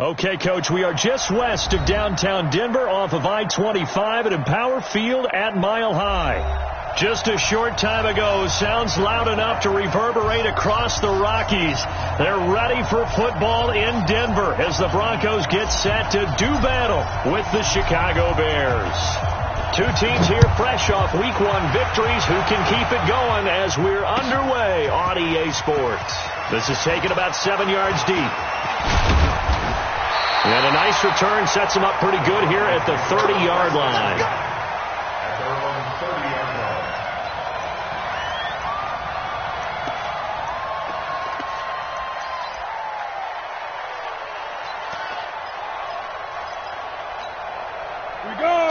Okay, Coach, we are just west of downtown Denver off of I-25 at Empower Field at Mile High. Just a short time ago, sounds loud enough to reverberate across the Rockies. They're ready for football in Denver as the Broncos get set to do battle with the Chicago Bears. Two teams here fresh off Week 1 victories who can keep it going as we're underway on EA Sports. This is taken about 7 yards deep. And a nice return sets him up pretty good here at the 30-yard line.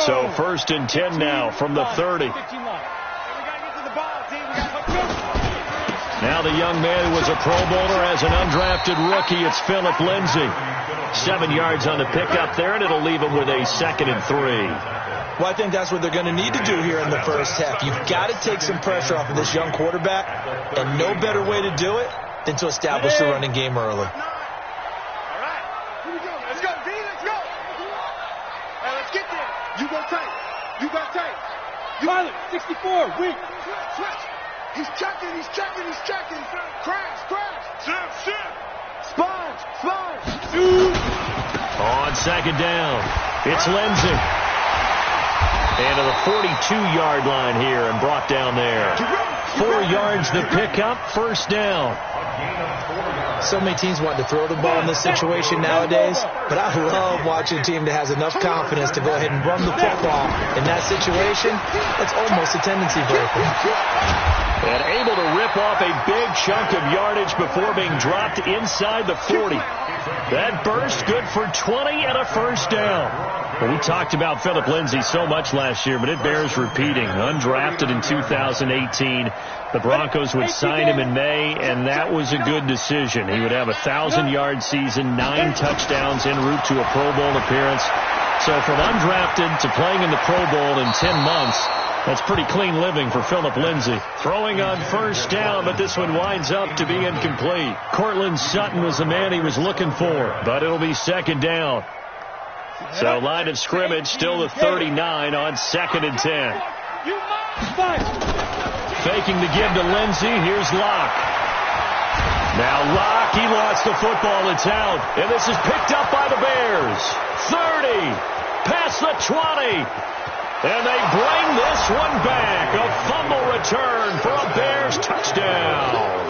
So 1st and 10 now from the 30. Now the young man who was a Pro Bowler as an undrafted rookie, it's Philip Lindsay. 7 yards on the pickup there, and it'll leave him with a 2nd and 3. Well, I think that's what they're going to need to do here in the first half. You've got to take some pressure off of this young quarterback, and no better way to do it than to establish the running game early. All right, here we go. Let's go, D, let's go. All right, let's get there. You go tight. You go tight. Pilot, 64, weak. Switch. He's checking. Crash. Shift. Sponge. On 2nd down, it's Lindsay. And to the 42-yard line here and brought down there. 4 yards the pickup, 1st down. So many teams want to throw the ball in this situation nowadays, but I love watching a team that has enough confidence to go ahead and run the football. In that situation, it's almost a tendency breaker. And able to rip off a big chunk of yardage before being dropped inside the 40. That burst good for 20 and a 1st down. Well, we talked about Philip Lindsay so much last year, but it bears repeating. Undrafted in 2018. The Broncos would sign him in May, and that was a good decision. He would have a 1,000-yard season, 9 touchdowns en route to a Pro Bowl appearance. So from undrafted to playing in the Pro Bowl in 10 months, that's pretty clean living for Philip Lindsay. Throwing on 1st down, but this one winds up to be incomplete. Cortland Sutton was the man he was looking for, but it'll be 2nd down. So line of scrimmage still the 39 on 2nd and 10. Faking the give to Lindsay. Here's Locke. Now Locke, he lost the football. It's out. And this is picked up by the Bears. 30. Past the 20. And they bring this one back. A fumble return for a Bears touchdown.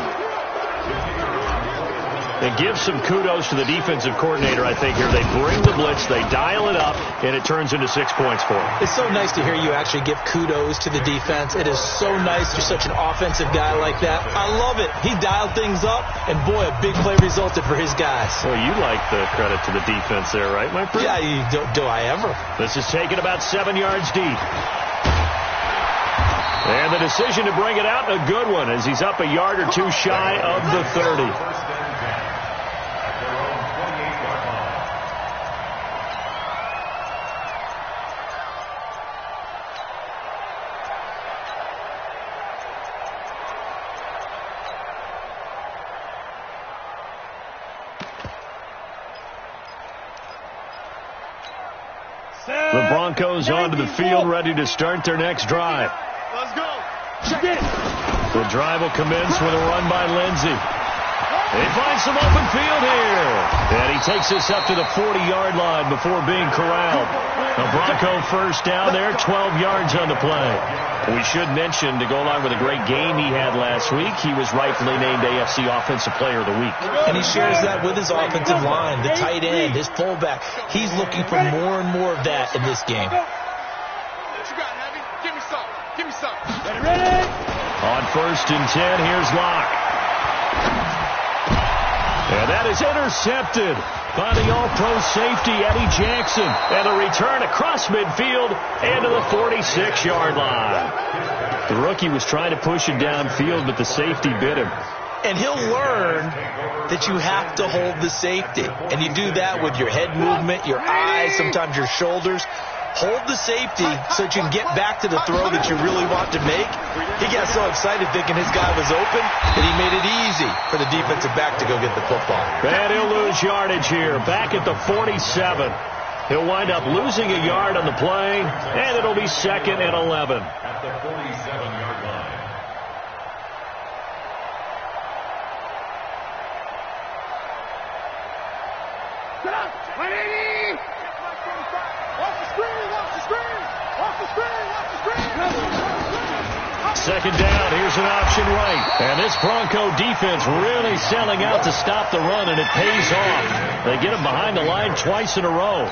And give some kudos to the defensive coordinator, I think, here. They bring the blitz, they dial it up, and it turns into 6 points for them. It's so nice to hear you actually give kudos to the defense. It is so nice. You're such an offensive guy like that. I love it. He dialed things up, and boy, a big play resulted for his guys. Well, you like the credit to the defense there, right, my friend? Yeah, do I ever? This is taken about 7 yards deep. And the decision to bring it out, a good one, as he's up a yard or two shy of the 30. The Broncos onto the field, ready to start their next drive. Let's go. Check it. The drive will commence with a run by Lindsay. They find some open field here. And he takes this up to the 40-yard line before being corralled. A Bronco 1st down there, 12 yards on the play. We should mention, to go along with a great game he had last week, he was rightfully named AFC Offensive Player of the Week. And he shares that with his offensive line, the tight end, his fullback. He's looking for more and more of that in this game. What you got, Heavy? Give me some. Ready? On 1st and 10, here's Locke. And that is intercepted by the all-pro safety, Eddie Jackson. And a return across midfield and to the 46-yard line. The rookie was trying to push it downfield, but the safety bit him. And he'll learn that you have to hold the safety. And you do that with your head movement, your eyes, sometimes your shoulders. Hold the safety so that you can get back to the throw that you really want to make. He got so excited thinking his guy was open that he made it easy for the defensive back to go get the football. And he'll lose yardage here, back at the 47. He'll wind up losing a yard on the play, and it'll be 2nd and 11. At the 47-yard line. Get up! 180! Off the screen! Off the screen! Off the screen! Off the screen! 2nd down, here's an option right. And this Bronco defense really selling out to stop the run, and it pays off. They get him behind the line twice in a row.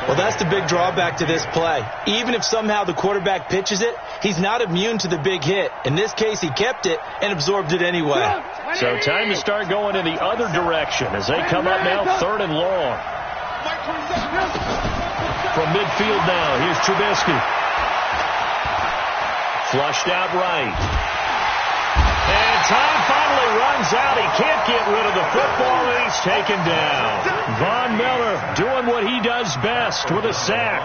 Well, that's the big drawback to this play. Even if somehow the quarterback pitches it, he's not immune to the big hit. In this case, he kept it and absorbed it anyway. So time to start going in the other direction as they come up now 3rd and long. From midfield now, here's Trubisky. Flushed out right. And time finally runs out. He can't get rid of the football, and he's taken down. Von Miller doing what he does best with a sack.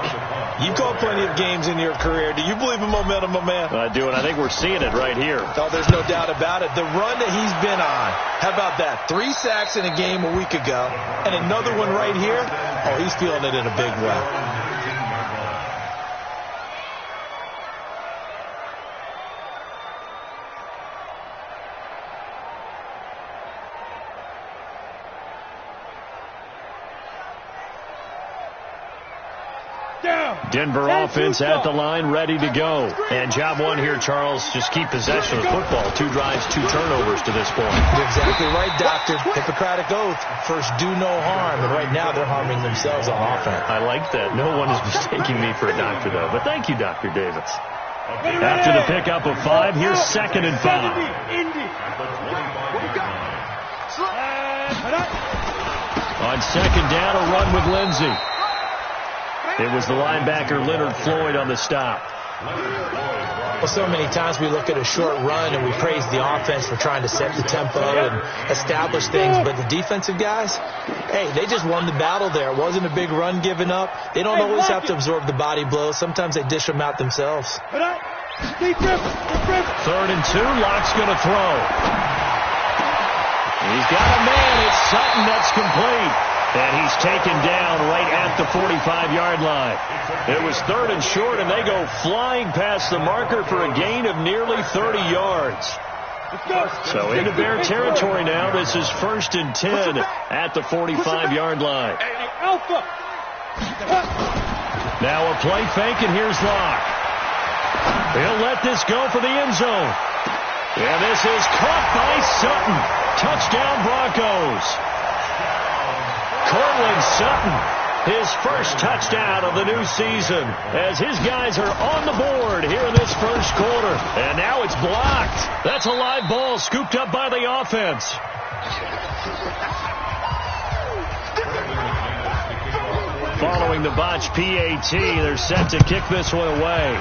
You've called plenty of games in your career. Do you believe in momentum, my man? I do, and I think we're seeing it right here. Oh, there's no doubt about it. The run that he's been on. How about that? 3 sacks in a game a week ago, and another one right here. Oh, he's feeling it in a big way. Denver offense at the line, ready to go. And job one here, Charles, just keep possession of the football. 2 drives, 2 turnovers to this point. You're exactly right, Doctor. Hippocratic oath. First, do no harm. And right now, they're harming themselves on offense. I like that. No one is mistaking me for a doctor, though. But thank you, Dr. Davis. After the pickup of 5, here's 2nd and 5. On 2nd down, a run with Lindsey. It was the linebacker Leonard Floyd on the stop. Well, so many times we look at a short run and we praise the offense for trying to set the tempo and establish things. But the defensive guys, hey, they just won the battle there. It wasn't a big run given up. They don't always have to absorb the body blows. Sometimes they dish them out themselves. 3rd and 2, Locke's going to throw. He's got a man. It's Sutton that's complete. And he's taken down right at the 45-yard line. It was 3rd and short, and they go flying past the marker for a gain of nearly 30 yards. So into Bear territory now. This is 1st and 10 at the 45-yard line. Now a play fake, and here's Locke. He'll let this go for the end zone. And this is caught by Sutton. Touchdown, Broncos. Cortland Sutton, his first touchdown of the new season, as his guys are on the board here in this first quarter. And now it's blocked. That's a live ball scooped up by the offense. Following the botch PAT, they're set to kick this one away.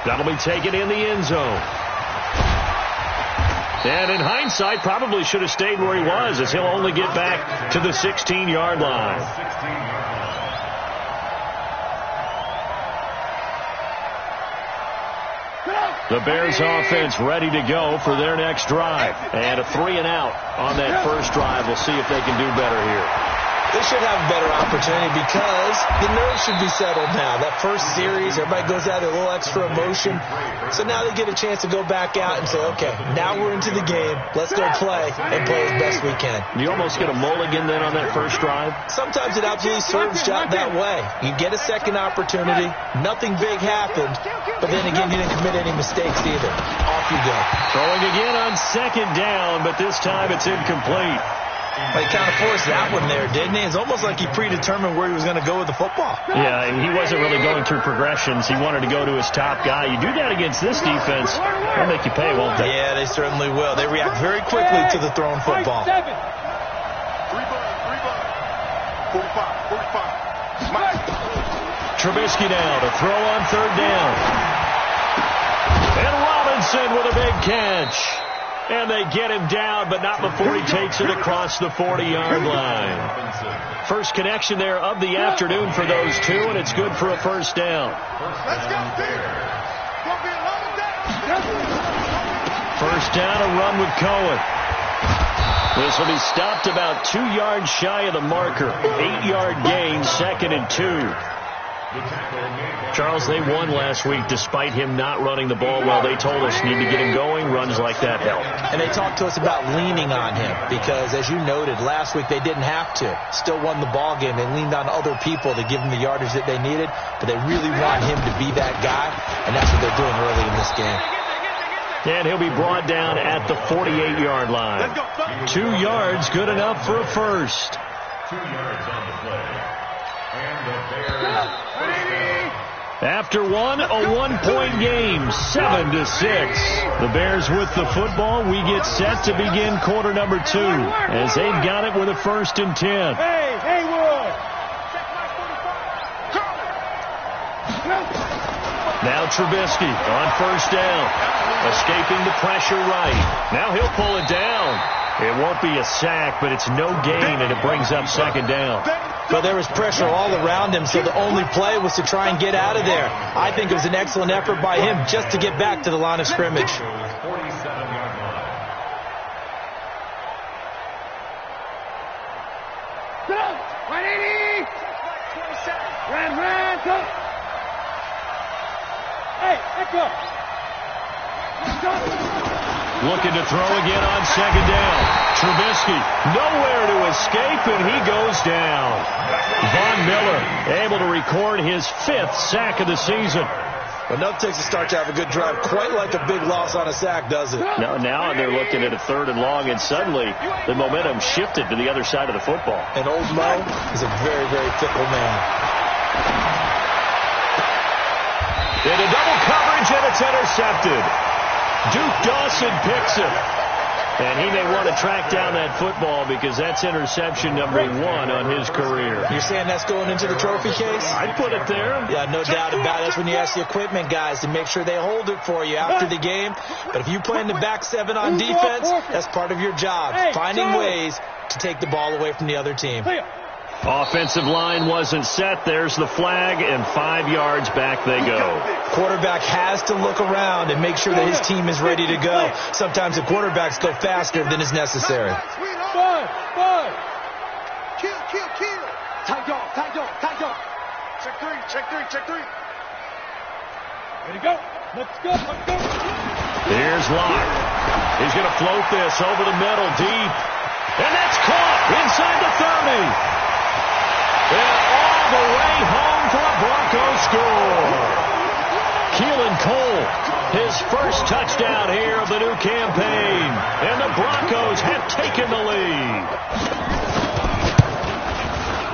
That'll be taken in the end zone. And in hindsight, probably should have stayed where he was, as he'll only get back to the 16-yard line. The Bears offense ready to go for their next drive. And a 3 and out on that first drive. We'll see if they can do better here. They should have a better opportunity because the nerves should be settled now. That first series, everybody goes out with a little extra emotion. So now they get a chance to go back out and say, okay, now we're into the game. Let's go play and play as best we can. You almost get a mulligan then on that first drive? Sometimes it absolutely serves out that way. You get a second opportunity. Nothing big happened. But then again, you didn't commit any mistakes either. Off you go. Throwing again on 2nd down, but this time it's incomplete. Well, he kind of forced that one there, didn't he? It's almost like he predetermined where he was going to go with the football. Yeah, he wasn't really going through progressions. He wanted to go to his top guy. You do that against this defense, they'll make you pay, won't they? Yeah, they certainly will. They react very quickly to the thrown football. 45. Trubisky now to throw on 3rd down. And Robinson with a big catch. And they get him down, but not before he takes it across the 40-yard line. First connection there of the afternoon for those two, and it's good for a first down. Let's go, first down, a run with Cohen. This will be stopped about 2 yards shy of the marker. 8-yard gain, 2nd and 2. Charles, they won last week despite him not running the ball well. They told us need to get him going. Runs like that help. And they talked to us about leaning on him because, as you noted, last week they didn't have to. Still won the ball game. They leaned on other people to give them the yardage that they needed, but they really want him to be that guy, and that's what they're doing early in this game. And he'll be brought down at the 48-yard line. 2 yards, good enough for a first. 2 yards on the play. And the Bears. After one, a 1-point game, 7-6. The Bears with the football. We get set to begin quarter number 2 as they've got it with a 1st and 10. Hey, Haywood! Now Trubisky on first down. Escaping the pressure right. Now he'll pull it down. It won't be a sack, but it's no gain, and it brings up 2nd down. But there was pressure all around him, so the only play was to try and get out of there. I think it was an excellent effort by him just to get back to the line of scrimmage. 47-yard line. Ran, go! Hey, let's go! Looking to throw again on 2nd down. Trubisky nowhere to escape, and he goes down. Von Miller able to record his 5th sack of the season. Enough takes a start to have a good drive, quite like a big loss on a sack, does it? Now they're looking at a 3rd and long, and suddenly the momentum shifted to the other side of the football. And old Mo is a very, very fickle man. Into double coverage, and it's intercepted. Duke Dawson picks it. And he may want to track down that football because that's interception number 1 on his career. You're saying that's going into the trophy case? I'd put it there. Yeah, no doubt about it. That's when you ask the equipment guys to make sure they hold it for you after the game. But if you play in the back 7 on defense, that's part of your job, finding ways to take the ball away from the other team. Offensive line wasn't set. There's the flag, and 5 yards back they go. Quarterback has to look around and make sure that his team is ready to go. Sometimes the quarterbacks go faster than is necessary. Bud! Kill! Tight dog. Check three. Ready to go. Let's go. Here's Locke. He's going to float this over the middle, deep. And that's caught inside the 30. And all the way home for a Broncos score. Keelan Cole, his first touchdown here of the new campaign. And the Broncos have taken the lead.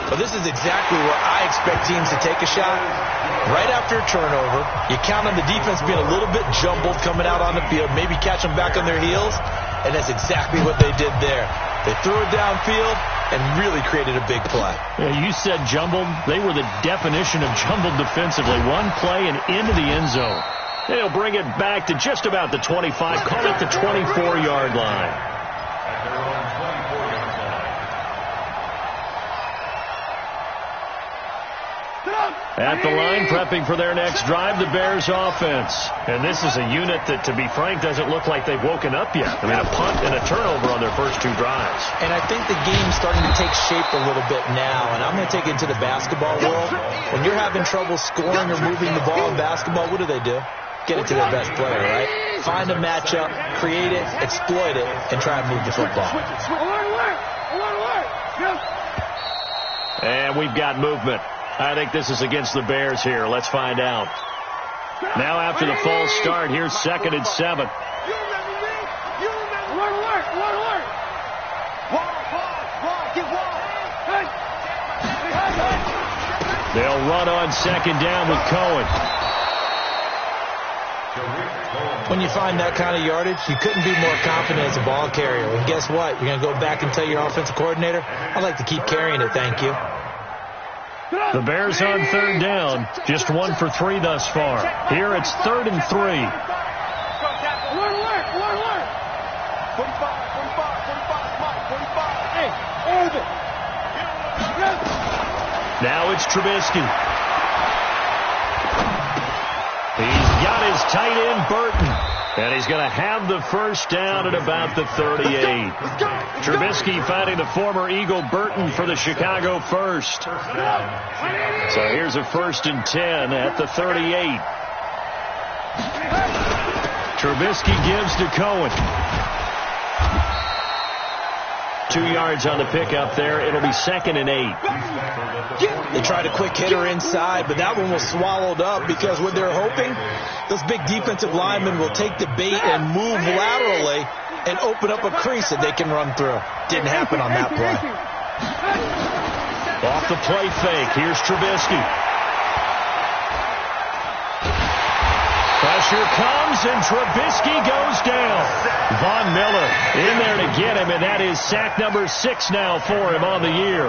Well, this is exactly where I expect teams to take a shot. Right after a turnover, you count on the defense being a little bit jumbled coming out on the field, maybe catch them back on their heels, and that's exactly what they did there. They threw it downfield and really created a big play. Yeah, you said jumbled. They were the definition of jumbled defensively. One play and into the end zone. They'll bring it back to just about the 25, call it the 24-yard line. At their own 24-yard line. At the line, prepping for their next drive, the Bears offense. And this is a unit that, to be frank, doesn't look like they've woken up yet. I mean, a punt and a turnover on their first 2 drives. And I think the game's starting to take shape a little bit now, and I'm going to take it into the basketball world. When you're having trouble scoring or moving the ball in basketball, what do? Get it to their best player, right? Find a matchup, create it, exploit it, and try and move the football. And we've got movement. I think this is against the Bears here. Let's find out. Now after the false start, here's 2nd and 7. They'll run on 2nd down with Cohen. When you find that kind of yardage, you couldn't be more confident as a ball carrier. And guess what? You're going to go back and tell your offensive coordinator, I'd like to keep carrying it, thank you. The Bears on 3rd down, just 1 for 3 thus far. Here it's 3rd and 3. Now it's Trubisky. He's got his tight end, Burton. And he's going to have the first down at about the 38. Trubisky finding the former Eagle Burton for the Chicago first. So here's a 1st and 10 at the 38. Trubisky gives to Cohen. 2 yards on the pickup there. It'll be 2nd and 8. They tried a quick hitter inside, but that one was swallowed up because what they're hoping, those big defensive linemen will take the bait and move laterally and open up a crease that they can run through. Didn't happen on that play. Off the play fake. Here's Trubisky. Pressure comes, and Trubisky goes down. Von Miller in there to get him, and that is sack number 6 now for him on the year.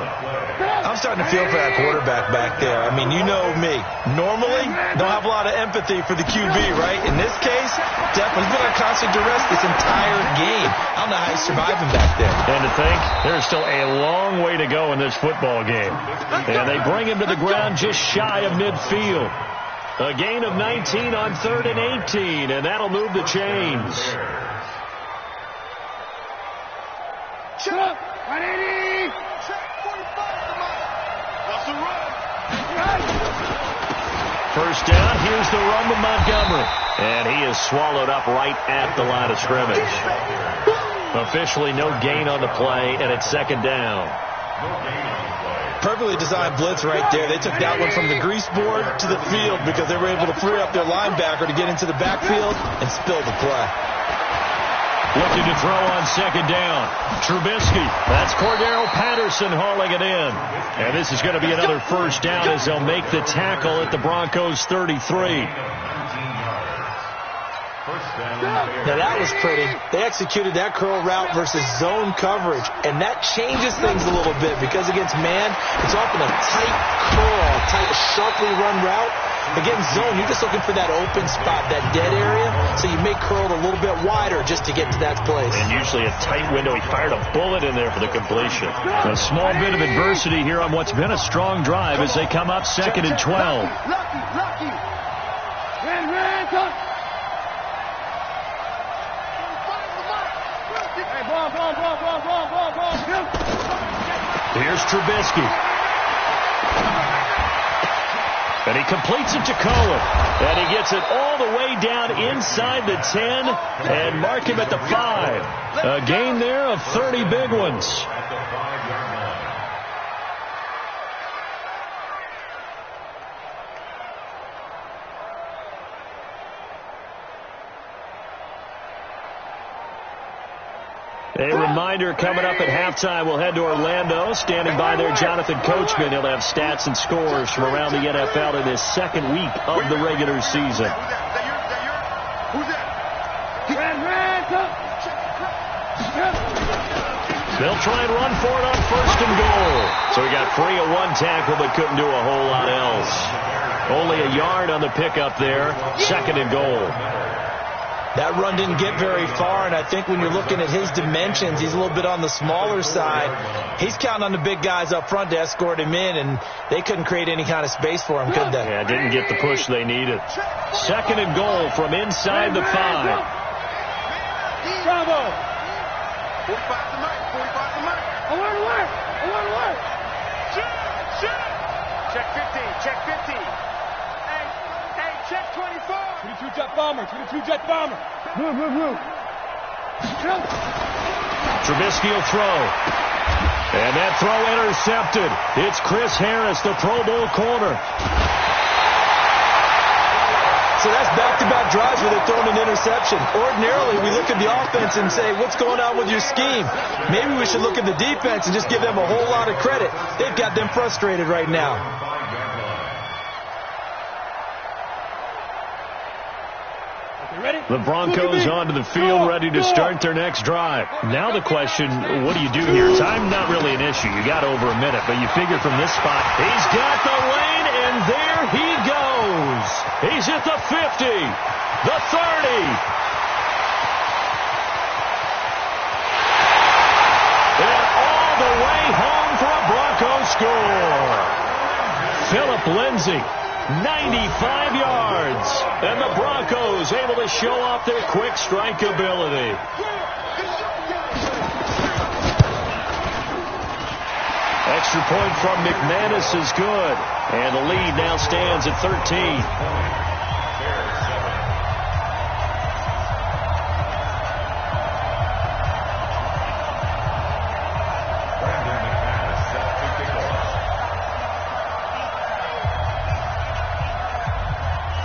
I'm starting to feel for that quarterback back there. I mean, you know me. Normally, don't have a lot of empathy for the QB, right? In this case, definitely been on constant duress this entire game. I don't know how he's surviving back there. And to think, there's still a long way to go in this football game. And they bring him to the ground just shy of midfield. A gain of 19 on 3rd and 18, and that'll move the chains. Check 180. Check 45. First down, here's the run with Montgomery. And he is swallowed up right at the line of scrimmage. Officially no gain on the play, and it's 2nd down. Perfectly designed blitz right there. They took that one from the grease board to the field because they were able to free up their linebacker to get into the backfield and spill the play. Looking to throw on 2nd down. Trubisky. That's Cordero Patterson hauling it in. And this is going to be another 1st down as they'll make the tackle at the Broncos 33. Now that was pretty. They executed that curl route versus zone coverage, and that changes things a little bit because against man, it's often a tight curl, tight, sharply run route. Against zone, you're just looking for that open spot, that dead area, so you may curl it a little bit wider just to get to that place. And usually a tight window. He fired a bullet in there for the completion. A small bit of adversity here on what's been a strong drive as they come up 2nd and 12. Lucky. Ran, touch. Here's Trubisky. And he completes it to Cohen. And he gets it all the way down inside the 10 and mark him at the 5. A gain there of 30 big ones. A reminder coming up at halftime, we'll head to Orlando. Standing by there, Jonathan Coachman. He'll have stats and scores from around the NFL in his 2nd week of the regular season. Who's that? They'll try and run for it on 1st and goal. So he got free of 1 tackle but couldn't do a whole lot else. Only a yard on the pickup there. 2nd and goal. That run didn't get very far, and I think when you're looking at his dimensions, he's a little bit on the smaller side. He's counting on the big guys up front to escort him in, and they couldn't create any kind of space for him, could they? Yeah, didn't get the push they needed. 2nd and goal from inside the 5. Bravo. 45 to Mike. 45 to Mike. Alert. Check 15. Check 15. Hey, check 24. 22 jet bomber. 22 jet bomber. Move. Trubisky will throw. And that throw intercepted. It's Chris Harris, the Pro Bowl corner. So that's back-to-back drives where they're throwing an interception. Ordinarily, we look at the offense and say, what's going on with your scheme? Maybe we should look at the defense and just give them a whole lot of credit. They've got them frustrated right now. The Broncos onto the field, ready to start their next drive. Now the question, what do you do here? Time not really an issue. You got over a minute, but you figure from this spot, he's got the lane, and there he goes. He's at the 50, the 30. And all the way home for a Bronco score. Philip Lindsay 95 yards. And the Broncos able to show off their quick strike ability. Extra point from McManus is good. And the lead now stands at 13.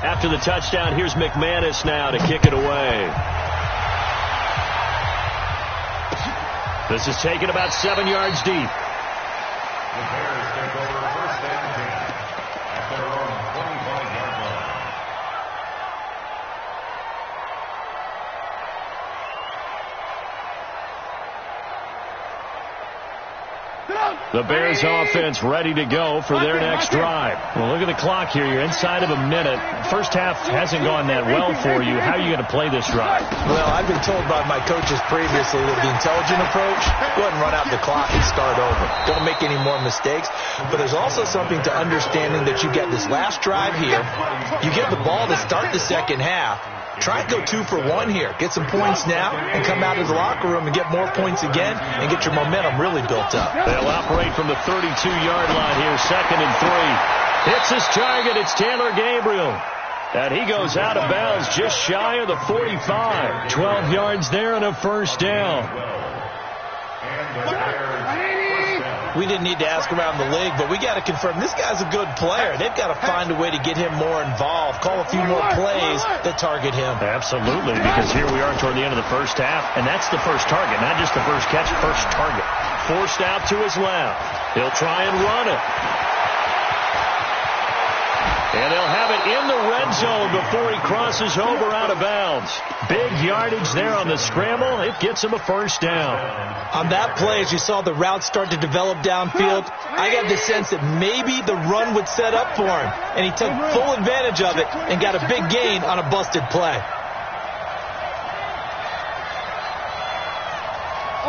After the touchdown, here's McManus now to kick it away. This is taken about 7 yards deep. The Bears take over first and 10 at their own 25-yard line. The Bears offense ready to go for their next drive. Well, look at the clock here. You're inside of a minute. First half hasn't gone that well for you. How are you going to play this drive? Well, I've been told by my coaches previously that the intelligent approach, go ahead and run out the clock and start over. Don't make any more mistakes. But there's also something to understanding that you get this last drive here. You get the ball to start the second half. Try and go 2 for 1 here. Get some points now and come out of the locker room and get more points again and get your momentum really built up. They'll operate from the 32-yard line here, 2nd and 3. Hits his target. It's Taylor Gabriel. And he goes out of bounds just shy of the 45. 12 yards there and a first down. We didn't need to ask around the league, but we got to confirm this guy's a good player. They've got to find a way to get him more involved, call a few more plays that target him. Absolutely, because here we are toward the end of the first half, and that's the first target, not just the first catch, first target. Forced out to his left. He'll try and run it. And they'll have it in the red zone before he crosses over out of bounds. Big yardage there on the scramble. It gets him a first down. On that play, as you saw the route start to develop downfield, I got the sense that maybe the run would set up for him. And he took full advantage of it and got a big gain on a busted play.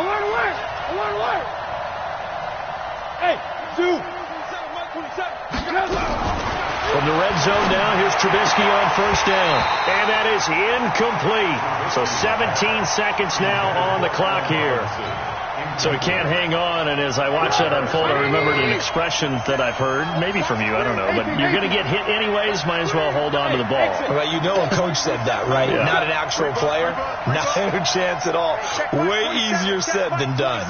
Alert! Hey, 2. 27. From the red zone now, here's Trubisky on first down. And that is incomplete. So 17 seconds now on the clock here. So he can't hang on, and as I watch that unfold, I remembered an expression that I've heard, maybe from you, I don't know, but you're going to get hit anyways, might as well hold on to the ball. Well, you know a coach said that, right? Yeah. Not an actual player. Not a chance at all. Way easier said than done.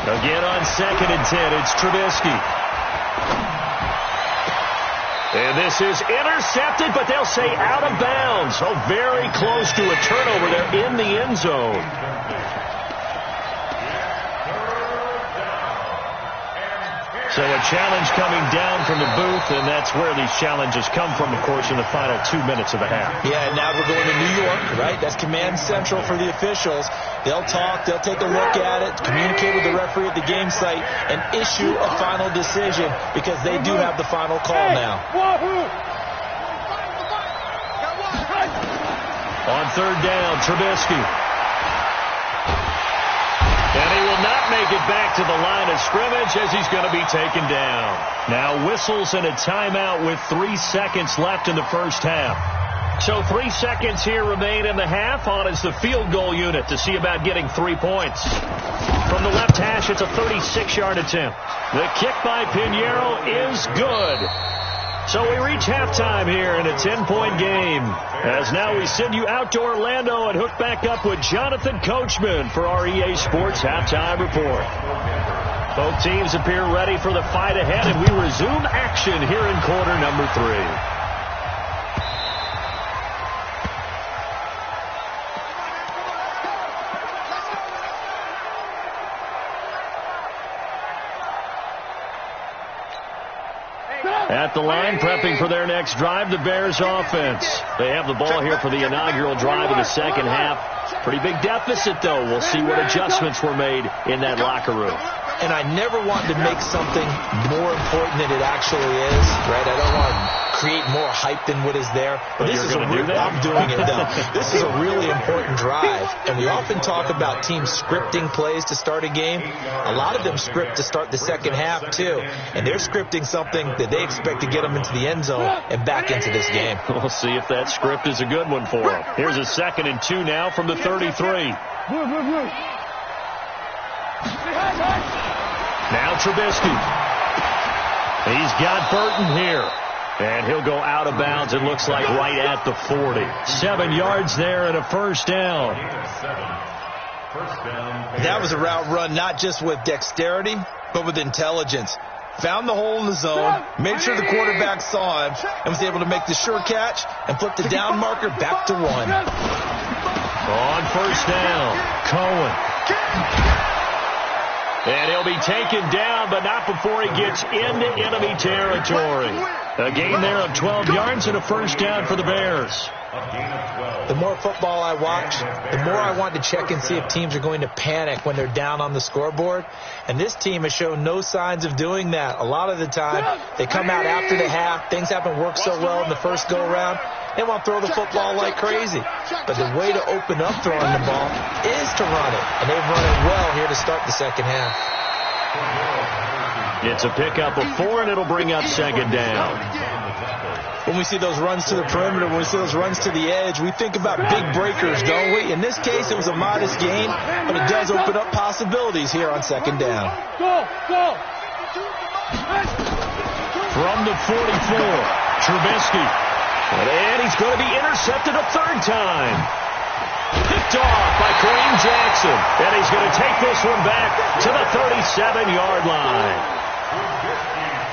Again on 2nd and 10, it's Trubisky. And this is intercepted, but they'll say out of bounds. So very close to a turnover there in the end zone. So a challenge coming down from the booth, and that's where these challenges come from, of course, in the final 2 minutes of the half. Yeah, now we're going to New York, right? That's command central for the officials. They'll talk, they'll take a look at it, communicate with the referee at the game site, and issue a final decision because they do have the final call now. On 3rd down, Trubisky. And he will not make it back to the line of scrimmage as he's going to be taken down. Now whistles and a timeout with 3 seconds left in the first half. So 3 seconds here remain in the half. On is the field goal unit to see about getting 3 points. From the left hash, it's a 36-yard attempt. The kick by Pinheiro is good. So we reach halftime here in a 10-point game. As now we send you out to Orlando and hook back up with Jonathan Coachman for our EA Sports Halftime Report. Both teams appear ready for the fight ahead, and we resume action here in quarter number 3. At the line, prepping for their next drive, the Bears offense. They have the ball here for the inaugural drive of the second half. Pretty big deficit, though. We'll see what adjustments were made in that locker room. And I never want to make something more important than it actually is, right? I don't want to create more hype than what is there. But this is I'm doing it, though. This is a really important drive. And we often talk about teams scripting plays to start a game. A lot of them script to start the second half, too. And they're scripting something that they expect to get them into the end zone and back into this game. We'll see if that script is a good one for them. Here's a 2nd and 2 now from the 33. Now Trubisky. He's got Burton here. And he'll go out of bounds, it looks like, right at the 40. 7 yards there and a first down. That was a route run not just with dexterity, but with intelligence. Found the hole in the zone, made sure the quarterback saw him, and was able to make the sure catch and flip the down marker back to 1. On first down, Cohen. And he'll be taken down, but not before he gets into enemy territory. A gain there of 12 yards and a first down for the Bears. The more football I watch, the more I want to check and see if teams are going to panic when they're down on the scoreboard. And this team has shown no signs of doing that. A lot of the time, they come out after the half. Things haven't worked so well in the first go-around. They want to throw the football like crazy. But the way to open up throwing the ball is to run it. And they've run it well here to start the second half. It's a pickup of 4, and it'll bring up second down. When we see those runs to the perimeter, when we see those runs to the edge, we think about big breakers, don't we? In this case, it was a modest gain, but it does open up possibilities here on second down. Go! From the 44, Trubisky. And he's going to be intercepted a 3rd time. Picked off by Kareem Jackson. And he's going to take this one back to the 37-yard line.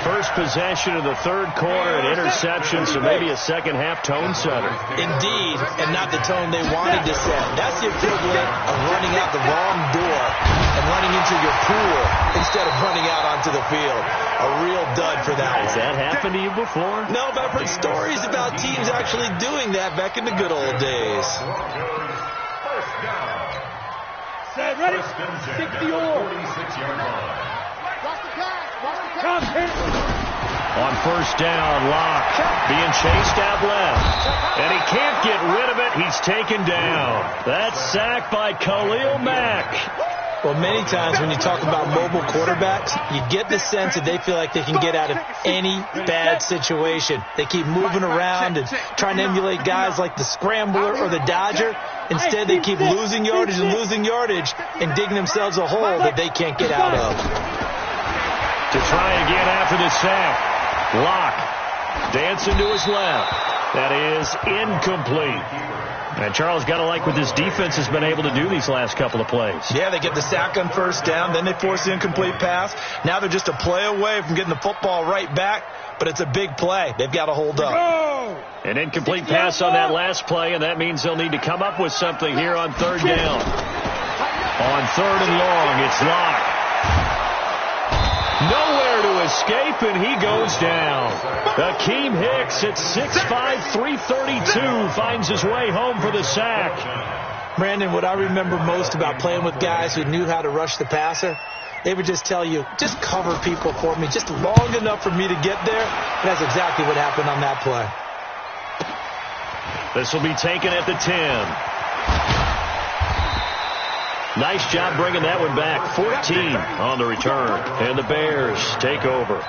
First possession of the 3rd quarter, an interception, so maybe a second-half tone setter. Indeed, and not the tone they wanted to set. That's the equivalent of running out the wrong door and running into your pool instead of running out onto the field. A real dud for that one. Has that happened to you before? No, but I've heard stories about teams actually doing that back in the good old days. Set, ready? 60 or. 46-yard line. Come, hit. On first down, Locke being chased out left. And he can't get rid of it. He's taken down. That's sacked by Khalil Mack. Well, many times when you talk about mobile quarterbacks, you get the sense that they feel like they can get out of any bad situation. They keep moving around and trying to emulate guys like the Scrambler or the Dodger. Instead, they keep losing yardage and digging themselves a hole that they can't get out of. To try again after the sack. Locke dancing to his left. That is incomplete. And Charles, got to like what this defense has been able to do these last couple of plays. Yeah, they get the sack on first down, then they force the incomplete pass. Now they're just a play away from getting the football right back, but it's a big play. They've got to hold up. An incomplete pass on that last play, and that means they'll need to come up with something here on 3rd down. On 3rd and long, it's Locke. Nowhere to escape, and he goes down. Akeem Hicks at 6'5", 332 finds his way home for the sack. Brandon, what I remember most about playing with guys who knew how to rush the passer, they would just tell you, just cover people for me, just long enough for me to get there. And that's exactly what happened on that play. This will be taken at the 10. Nice job bringing that one back. 14 on the return. And the Bears take over.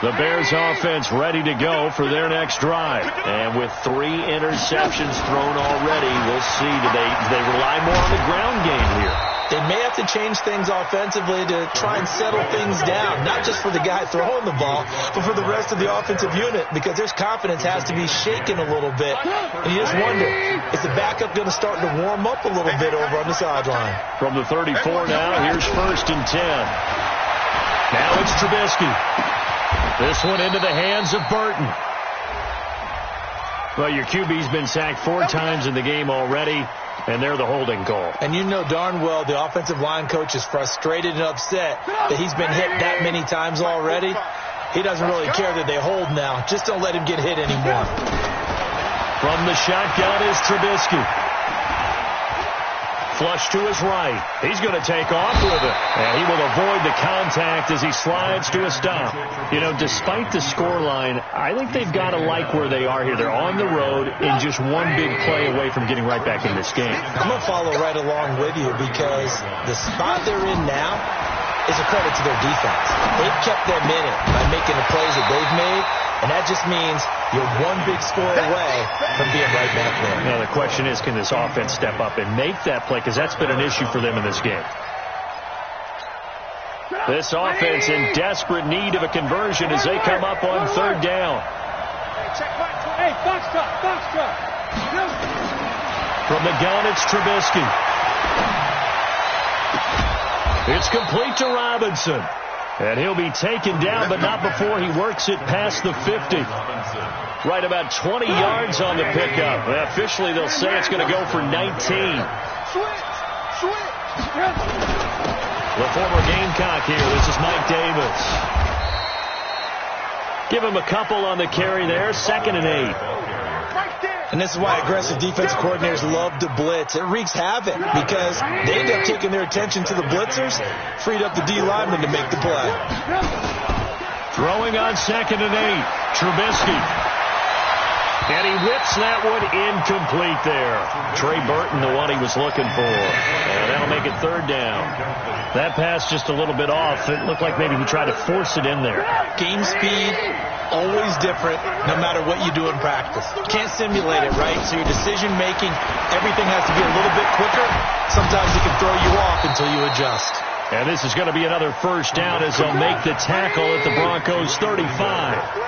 The Bears offense ready to go for their next drive. And with 3 interceptions thrown already, we'll see. Do they rely more on the ground game here? They may have to change things offensively to try and settle things down, not just for the guy throwing the ball, but for the rest of the offensive unit, because their confidence has to be shaken a little bit. And you just wonder, is the backup going to start to warm up a little bit over on the sideline? From the 34 now, here's 1st and 10. Now it's Trubisky. This one into the hands of Burton. Well, your QB's been sacked 4 times in the game already, and they're the holding call. And you know darn well the offensive line coach is frustrated and upset that he's been hit that many times already. He doesn't really care that they hold now. Just don't let him get hit anymore. From the shotgun is Trubisky. flush to his right. He's going to take off with it. And he will avoid the contact as he slides to a stop. You know, despite the scoreline, I think they've got to like where they are here. They're on the road and just one big play away from getting right back in this game. I'm going to follow right along with you because the spot they're in now is a credit to their defense. They've kept them in it by making the plays that they've made, and that just means you're one big score away from being right back there. Now, the question is, can this offense step up and make that play? Because that's been an issue for them in this game. This offense in desperate need of a conversion as they come up on third down. Hey, box truck. From the gun, it's Trubisky. It's complete to Robinson. And he'll be taken down, but not before he works it past the 50. Right about 20 yards on the pickup. Well, officially, they'll say it's going to go for 19. The former Gamecock here. This is Mike Davis. Give him a couple on the carry there. 2nd and 8. And this is why aggressive defensive coordinators love to blitz. It wreaks havoc because they end up taking their attention to the blitzers, freed up the D lineman to make the play. Throwing on 2nd and 8. Trubisky. And he whips that one incomplete there. Trey Burton, the one he was looking for. And that'll make it 3rd down. That pass just a little bit off. It looked like maybe he tried to force it in there. Game speed, always different no matter what you do in practice. You can't simulate it, right? So your decision making, everything has to be a little bit quicker. Sometimes it can throw you off until you adjust. And this is going to be another 1st down as they'll make the tackle at the Broncos 35.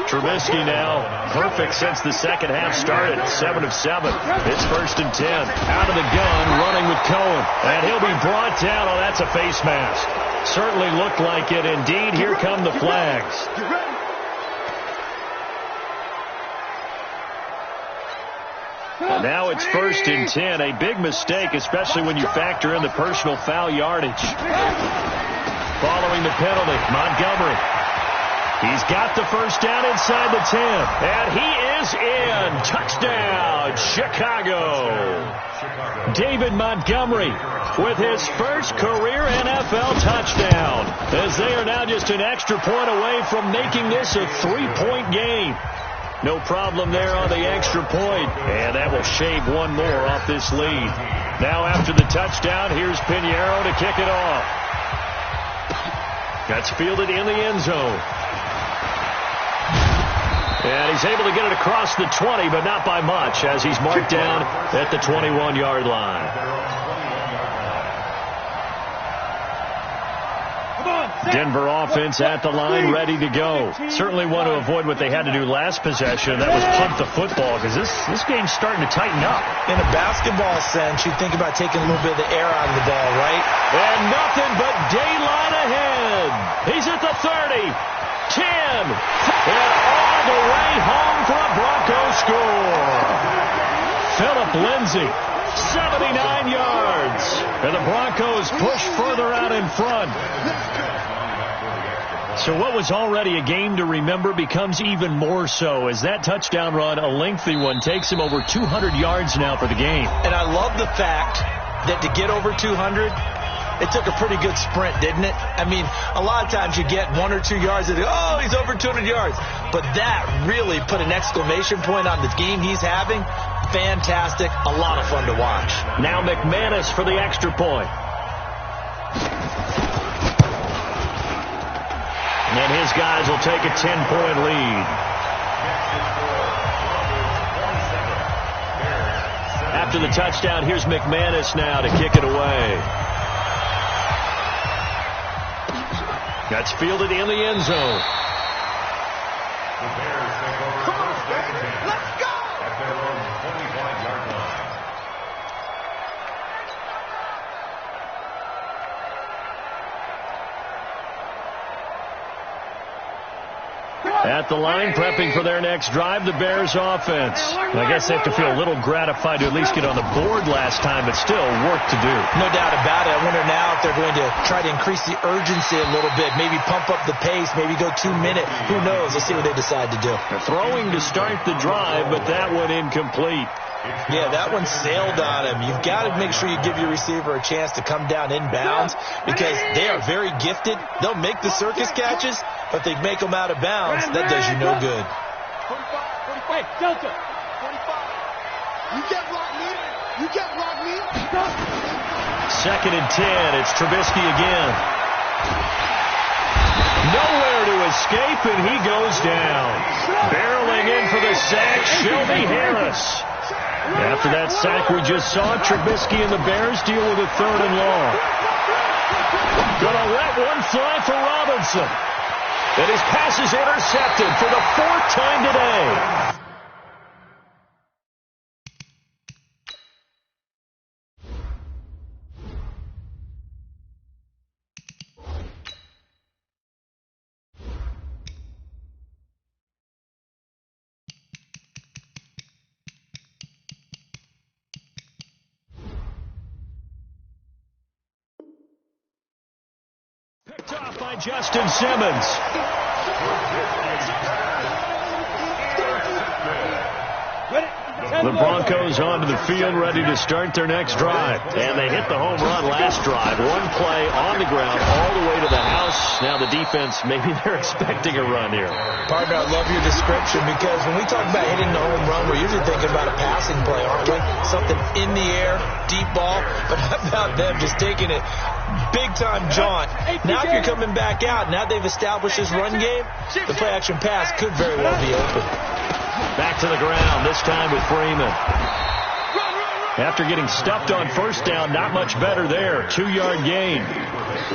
Trubisky now perfect since the second half started. 7 of 7. It's 1st and 10. Out of the gun, running with Cohen. And he'll be brought down. Oh, that's a face mask. Certainly looked like it. Indeed, here come the flags. And now it's 1st and 10. A big mistake, especially when you factor in the personal foul yardage. Following the penalty, Montgomery. He's got the 1st down inside the 10. And he is in. Touchdown, Chicago. David Montgomery with his first career NFL touchdown. As they are now just an extra point away from making this a 3-point game. No problem there on the extra point. And that will shave one more off this lead. Now after the touchdown, here's Pinheiro to kick it off. That's fielded in the end zone. And he's able to get it across the 20, but not by much, as he's marked down at the 21-yard line. Denver offense at the line, ready to go. Certainly want to avoid what they had to do last possession. That was punt the football, because this game's starting to tighten up. In a basketball sense, you think about taking a little bit of the air out of the ball, right? And nothing but daylight ahead. He's at the 30. 10, and all the way home for a Broncos score. Philip Lindsay, 79 yards. And the Broncos push further out in front. So what was already a game to remember becomes even more so as that touchdown run, a lengthy one, takes him over 200 yards now for the game. And I love the fact that to get over 200, it took a pretty good sprint, didn't it? I mean, a lot of times you get 1 or 2 yards and oh, he's over 200 yards. But that really put an exclamation point on the game he's having. Fantastic. A lot of fun to watch. Now McManus for the extra point. And his guys will take a 10-point lead. After the touchdown, here's McManus now to kick it away. That's fielded in the end zone. The Bears take over first and 10. Let's go! At their own 25-yard line. At the line, prepping for their next drive, the Bears offense. I guess they have to feel a little gratified to at least get on the board last time, but still work to do. No doubt about it. I wonder now if they're going to try to increase the urgency a little bit, maybe pump up the pace, maybe go 2 minutes. Who knows? Let's see what they decide to do. They're throwing to start the drive, but that one incomplete. Yeah, that one sailed on him. You've got to make sure you give your receiver a chance to come down inbounds because they are very gifted. They'll make the circus catches, but they make them out of bounds. That does you no good. 45, hey, Delta. 45. You can't block me. You can't block me. Second and 10. It's Trubisky again. Nowhere to escape, and he goes down. Barreling in for the sack, Shelby Harris. After that sack we just saw, Trubisky and the Bears deal with a 3rd and long. Gonna let one fly for Robinson. And his pass is intercepted for the 4th time today. Picked off by Justin Simmons. The Broncos onto the field, ready to start their next drive. And they hit the home run last drive. One play on the ground all the way to the house. Now the defense, maybe they're expecting a run here. Partner, I love your description because when we talk about hitting the home run, we're usually thinking about a passing play, aren't we? Something in the air, deep ball. But how about them just taking it big-time jaunt? Now if you're coming back out, now they've established this run game, the play-action pass could very well be open. Back to the ground, this time with Freeman. After getting stuffed on first down, not much better there. 2-yard gain.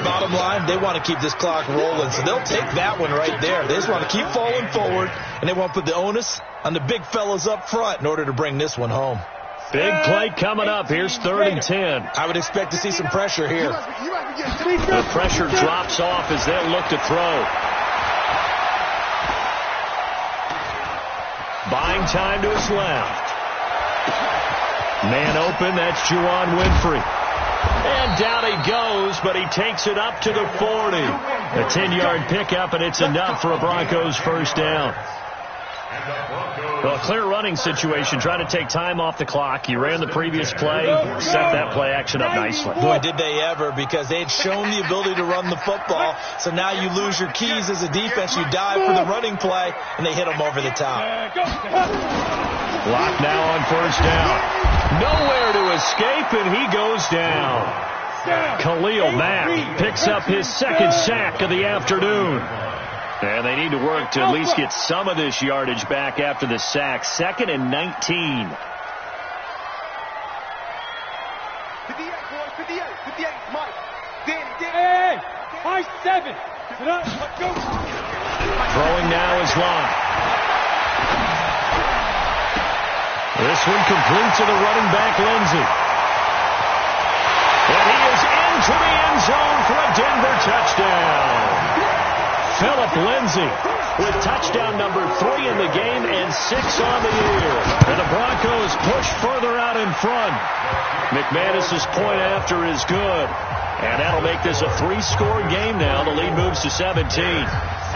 Bottom line, they want to keep this clock rolling, so they'll take that one right there. They just want to keep falling forward, and they want to put the onus on the big fellas up front in order to bring this one home. Big play coming up. Here's 3rd and 10. I would expect to see some pressure here. The pressure drops off as they'll look to throw. Buying time to his left. Man open, that's Juwan Winfrey. And down he goes, but he takes it up to the 40. A 10-yard pickup, and it's enough for a Broncos first down. Well, a clear running situation, trying to take time off the clock. You ran the previous play, set that play action up nicely. Boy, did they ever, because they had shown the ability to run the football. So now you lose your keys as a defense. You dive for the running play, and they hit them over the top. Lock now on first down. Nowhere to escape, and he goes down. Khalil Mack picks up his 2nd sack of the afternoon. And they need to work to at least get some of this yardage back after the sack. 2nd and 19. 58, boy, 58, 58, Mike. Danny. Hey, high 7. Let's go. Throwing now is Locke. This one complete to the running back, Lindsey. And he is into the end zone for a Denver touchdown. Phillip Lindsay with touchdown number 3 in the game and 6 on the year. And the Broncos push further out in front. McManus's point after is good. And that'll make this a 3-score game now. The lead moves to 17.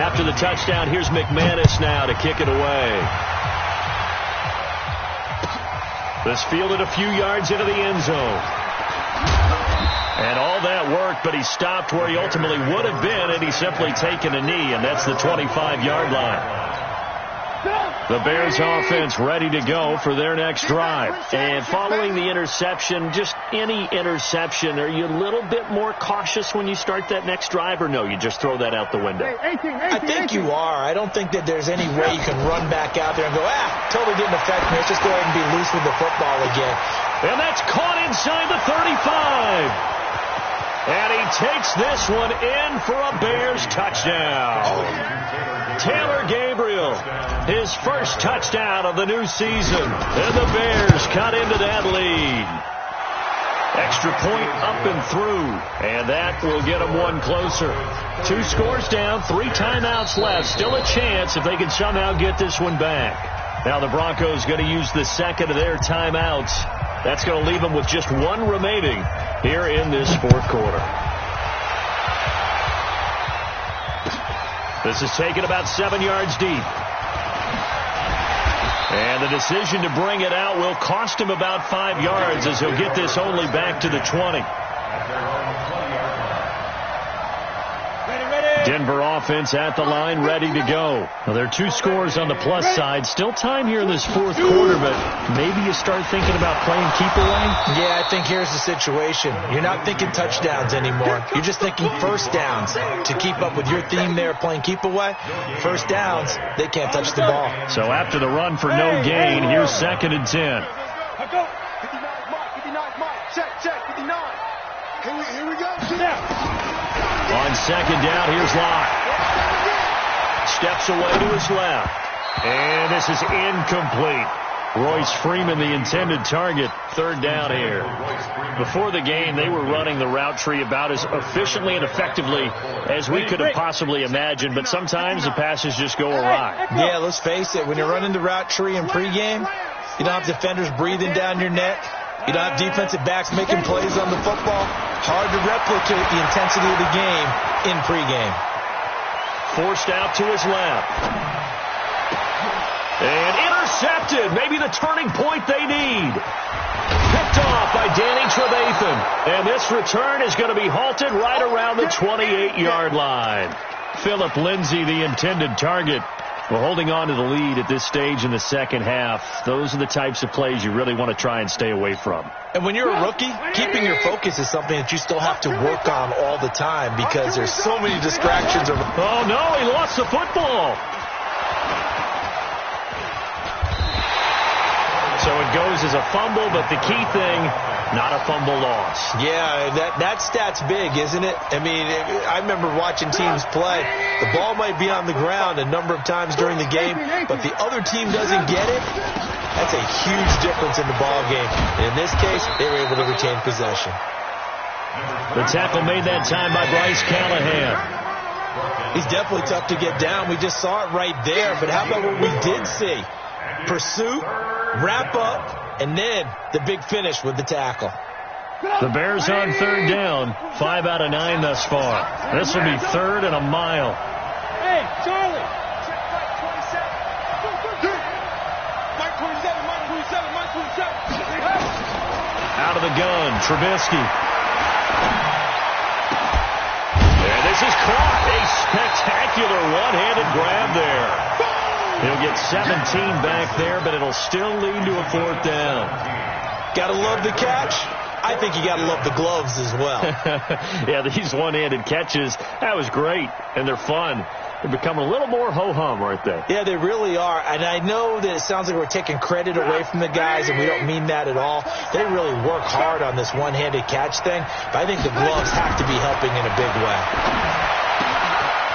After the touchdown, here's McManus now to kick it away. This fielded a few yards into the end zone. And all that worked, but he stopped where he ultimately would have been, and he's simply taken a knee, and that's the 25-yard line. The Bears offense ready to go for their next drive. And following the interception, just any interception, are you a little bit more cautious when you start that next drive, or no, you just throw that out the window? I think you are. I don't think that there's any way you can run back out there and go, totally didn't affect me. Let's just go ahead and be loose with the football again. And that's caught inside the 35. And he takes this one in for a Bears touchdown. Taylor Gabriel, his first touchdown of the new season. And the Bears cut into that lead. Extra point up and through. And that will get them one closer. 2 scores down, 3 timeouts left. Still a chance if they can somehow get this one back. Now the Broncos going to use the second of their timeouts. That's going to leave them with just 1 remaining here in this 4th quarter. This is taken about 7 yards deep. And the decision to bring it out will cost him about 5 yards as he'll get this only back to the 20. Denver offense at the line, ready to go. Well, there are 2 scores on the plus side. Still time here in this fourth quarter, but maybe you start thinking about playing keep away? Yeah, I think here's the situation. You're not thinking touchdowns anymore. You're just thinking first downs. To keep up with your theme there, playing keep away, first downs, they can't touch the ball. So after the run for no gain, here's 2nd and 10. 59 Mike. Check, 59. Here we go. On 2nd down, here's Locke. Steps away to his left. And this is incomplete. Royce Freeman, the intended target. 3rd down here. Before the game, they were running the route tree about as efficiently and effectively as we could have possibly imagined, but sometimes the passes just go awry. Yeah, let's face it. When you're running the route tree in pregame, you don't have defenders breathing down your neck. You don't have defensive backs making plays on the football. Hard to replicate the intensity of the game in pregame. Forced out to his left. And intercepted. Maybe the turning point they need. Picked off by Danny Trevathan. And this return is going to be halted right around the 28-yard line. Phillip Lindsay, the intended target. We're holding on to the lead at this stage in the second half. Those are the types of plays you really want to try and stay away from. And when you're a rookie, keeping your focus is something that you still have to work on all the time because there's so many distractions. Oh, no, he lost the football. So it goes as a fumble, but the key thing, not a fumble loss. Yeah, that stat's big, isn't it? I mean, I remember watching teams play. The ball might be on the ground a number of times during the game, but the other team doesn't get it. That's a huge difference in the ball game. And in this case, they were able to retain possession. The tackle made that time by Bryce Callahan. He's definitely tough to get down. We just saw it right there. But how about what we did see? Pursuit, wrap up, and then the big finish with the tackle. The Bears on 3rd down, 5 out of 9 thus far. This will be 3rd and a mile. Hey, Charlie. Mike 27. Out of the gun, Trubisky. And this is caught. A spectacular one-handed grab there. He'll get 17 back there, but it'll still lead to a 4th down. Gotta love the catch. I think you gotta love the gloves as well. Yeah, these one-handed catches, that was great, and they're fun. They're becoming a little more ho-hum, aren't they? Yeah, they really are. And I know that it sounds like we're taking credit away from the guys, and we don't mean that at all. They really work hard on this one-handed catch thing, but I think the gloves have to be helping in a big way.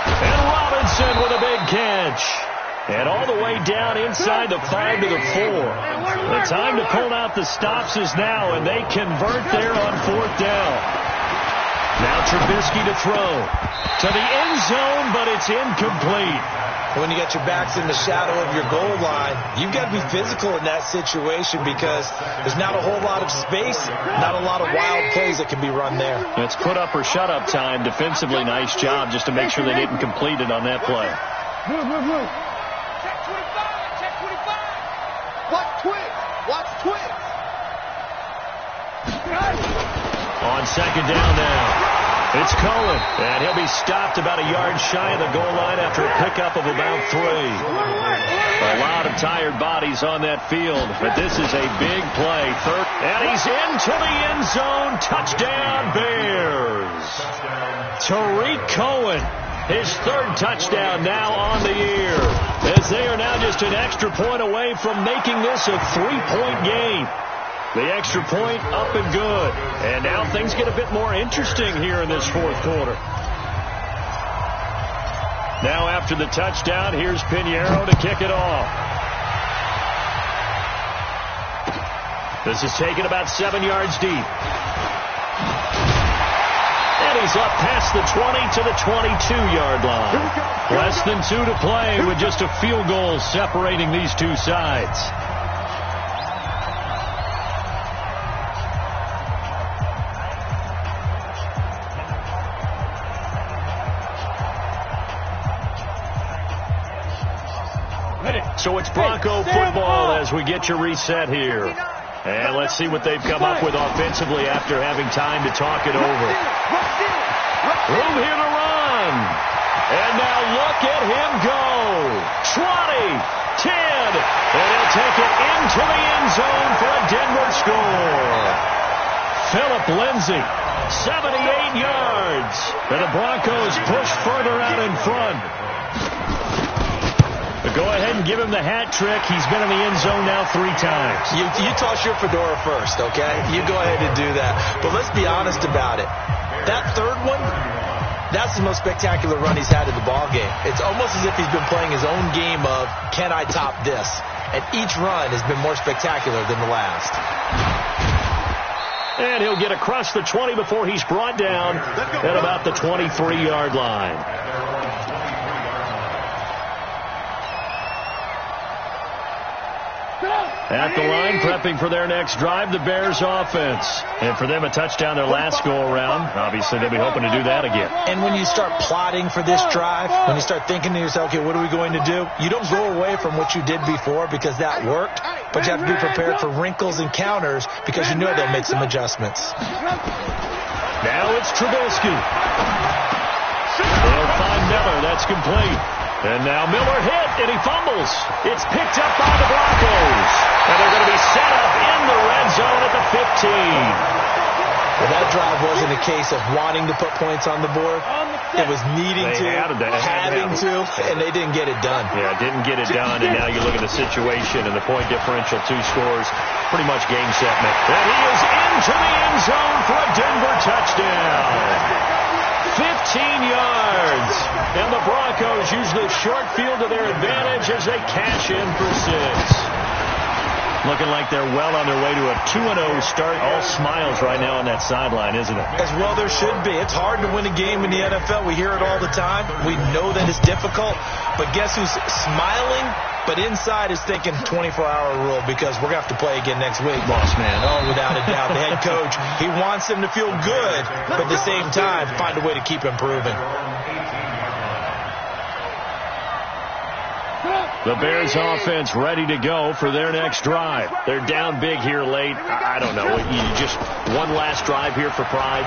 And Robinson with a big catch. And all the way down inside the 5 to the 4. The time to pull out the stops is now, and they convert there on 4th down. Now Trubisky to throw. To the end zone, but it's incomplete. When you got your backs in the shadow of your goal line, you've got to be physical in that situation because there's not a whole lot of space, not a lot of wild plays that can be run there. It's put up or shut up time. Defensively, nice job just to make sure they didn't complete it on that play. Move. Check 25. Watch Twix. On 2nd down now. It's Cohen, and he'll be stopped about a yard shy of the goal line after a pickup of about 3. A lot of tired bodies on that field, but this is a big play. 3rd, and he's into the end zone. Touchdown, Bears. Tariq Cohen, his 3rd touchdown now on the year, as they are now just an extra point away from making this a 3-point game. The extra point up and good. And now things get a bit more interesting here in this 4th quarter. Now after the touchdown, here's Pinheiro to kick it off. This is taken about 7 yards deep. And he's up past the 20 to the 22-yard line. Less than 2 to play with just a field goal separating these two sides. So it's Bronco football as we get you reset here. And let's see what they've come up with offensively after having time to talk it over. Room here to run. And now look at him go. 20, 10, and he'll take it into the end zone for a Denver score. Philip Lindsay, 78 yards. And the Broncos push further out in front. But go ahead and give him the hat trick. He's been in the end zone now 3 times. You toss your fedora first, okay? You go ahead and do that. But let's be honest about it. That third one, that's the most spectacular run he's had in the ballgame. It's almost as if he's been playing his own game of, can I top this? And each run has been more spectacular than the last. And he'll get across the 20 before he's brought down at about the 23-yard line. At the line, prepping for their next drive, the Bears offense. And for them, a touchdown their last go-around. Obviously, they'll be hoping to do that again. And when you start plotting for this drive, when you start thinking to yourself, okay, what are we going to do? You don't go away from what you did before because that worked, but you have to be prepared for wrinkles and counters because you know they'll make some adjustments. Now it's Trubisky. They'll find Miller. That's complete. And now Miller hit, and he fumbles. It's picked up by the Broncos. And they're going to be set up in the red zone at the 15. Well, that drive wasn't a case of wanting to put points on the board. It was needing to, having to, and they didn't get it done. Yeah, didn't get it done, and now you look at the situation and the point differential, 2 scores, pretty much game set. And he is into the end zone for a Denver touchdown. 15 yards. And the Broncos use the short field to their advantage as they cash in for 6. Looking like they're well on their way to a 2-0 start. All smiles right now on that sideline, isn't it? As well there should be. It's hard to win a game in the NFL. We hear it all the time. We know that it's difficult. But guess who's smiling? But inside is thinking 24-hour rule because we're going to have to play again next week. Boss man. Oh, without a doubt. The head coach, he wants them to feel good, but at the same time, find a way to keep improving. The Bears offense ready to go for their next drive. They're down big here late. I don't know. You just one last drive here for pride.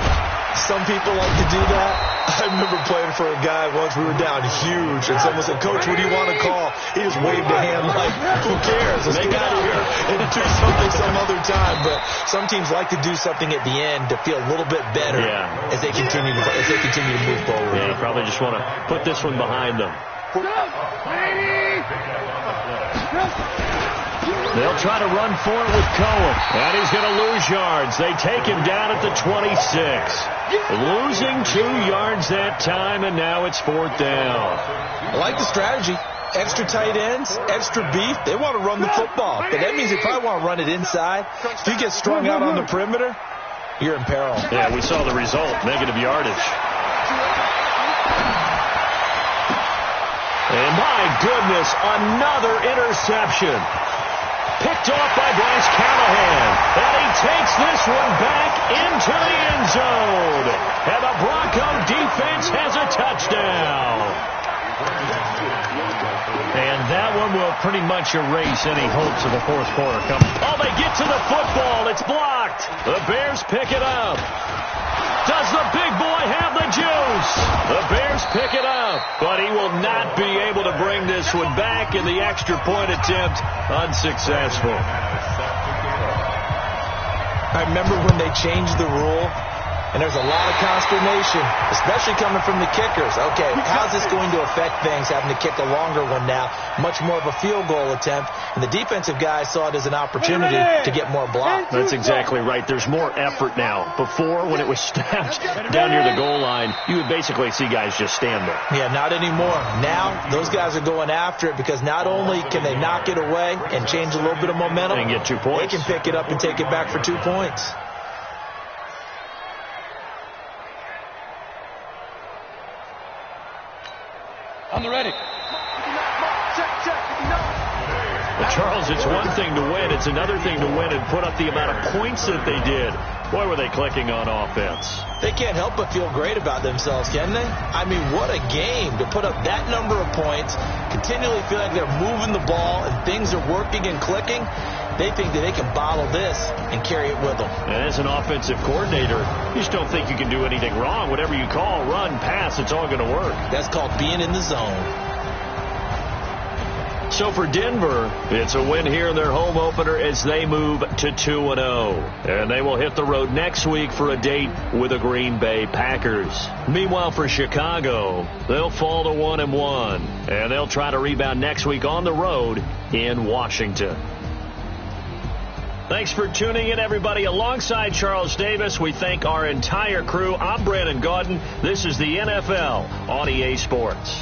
Some people like to do that. I remember playing for a guy once. We were down huge, and someone said, Coach, what do you want to call? He just waved a hand like, who cares? Let's get out of here and do something some other time. But some teams like to do something at the end to feel a little bit better as they continue to move forward. Yeah, you probably just want to put this one behind them. They'll try to run for it with Cohen. And he's going to lose yards. They take him down at the 26. Losing 2 yards that time, and now it's 4th down. I like the strategy. Extra tight ends, extra beef. They want to run the football. But that means they probably want to run it inside. If you get strung out on the perimeter, you're in peril. Yeah, we saw the result. Negative yardage. And my goodness, another interception. Picked off by Bryce Callahan. And he takes this one back into the end zone. And the Bronco defense has a touchdown. And that one will pretty much erase any hopes of the 4th quarter coming. Oh, they get to the football. It's blocked. The Bears pick it up. Does the big boy have the juice? The Bears pick it up, but he will not be able to bring this one back, in the extra point attempt unsuccessful. I remember when they changed the rule, and there's a lot of consternation, especially coming from the kickers. Okay, how's this going to affect things, having to kick a longer one now? Much more of a field goal attempt, and the defensive guys saw it as an opportunity to get more blocks. That's exactly right. There's more effort now. Before, when it was snapped down near the goal line, you would basically see guys just stand there. Yeah, not anymore. Now, those guys are going after it because not only can they knock it away and change a little bit of momentum, and get 2 points. They can pick it up and take it back for 2 points. On the ready. But Charles, it's one thing to win. It's another thing to win and put up the amount of points that they did. Boy, were they clicking on offense. They can't help but feel great about themselves, can they? I mean, what a game to put up that number of points, continually feel like they're moving the ball and things are working and clicking. They think that they can bottle this and carry it with them. And as an offensive coordinator, you just don't think you can do anything wrong. Whatever you call, run, pass, it's all going to work. That's called being in the zone. So for Denver, it's a win here in their home opener as they move to 2-0. And they will hit the road next week for a date with the Green Bay Packers. Meanwhile, for Chicago, they'll fall to 1-1. And they'll try to rebound next week on the road in Washington. Thanks for tuning in, everybody. Alongside Charles Davis, we thank our entire crew. I'm Brandon Gaudin. This is the NFL on EA Sports.